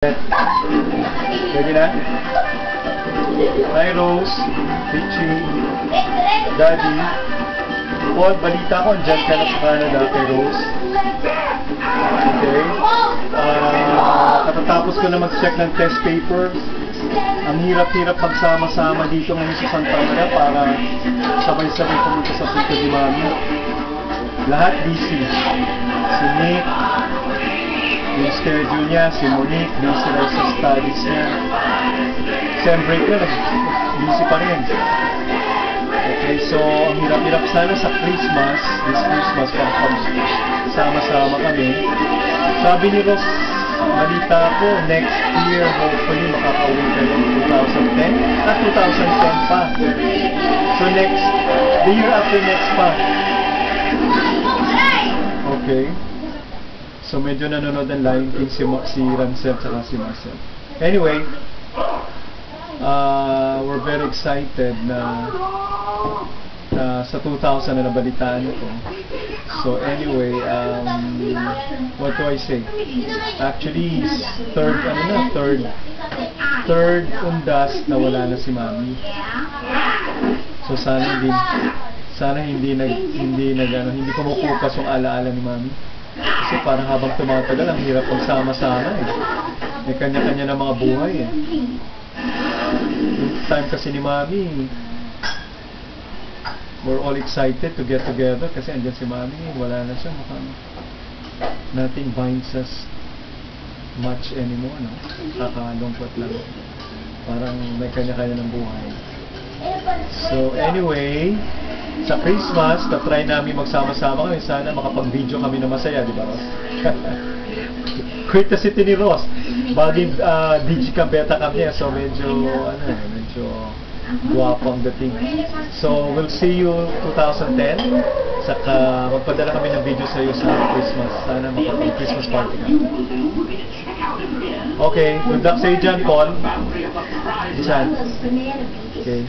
Ready na? Hi Rose, Richie, Daddy. Paul, balita ko, andyan ka na sa Canada kay Rose. Okay. Katatapos ko na mag-check ng test papers. Ang hirap-hirap pagsama-sama dito ngayon sa Santa Maria para sabay-sabay pumunta sa Punta di Mami. Lahat busy. Si Nick, yung schedule niya, si Monique, busy raw sa studies niya. Sem break na, busy pa rin. Okay, so ang hirap-hirap sana sa Christmas, this Christmas, sama-sama kami. Sabi ni Ross, balita ko, next year, hopefully, makaka-uwi kayo 2010? 2010 pa. So the year after next pa. Okay. So medyo nanonood ng Lion King si Rancel at si Marcel. Anyway, we're very excited na sa 2000 na nabalitaan ko. So anyway, what do I say? Actually, third undas na wala na si Mami. So sana hindi kumukupas yung alaala ni Mami. Kasi parang habang tumatagal, ang hirap pagsama-sama eh. May kanya-kanya na mga buhay eh. Yung time kasi ni Mami, we're all excited to get together kasi andyan si Mami, wala na siya. Nothing binds us much anymore, no? Kakalungkot lang. Parang may kanya-kanya ng buhay. So anyway, sa Christmas, na-try namin magsama-sama kami. Sana makapag-video kami na masaya, di ba, Ross? Courtesy ni Ross. Baging Digicam-beta kami, so medyo guwapo ang dating. So, we'll see you 2010. Saka, magpadala kami ng video sa iyo sa Christmas. Sana makapag-Christmas party ka. Okay, good luck sa iyo dyan, Paul. Diyan. Okay.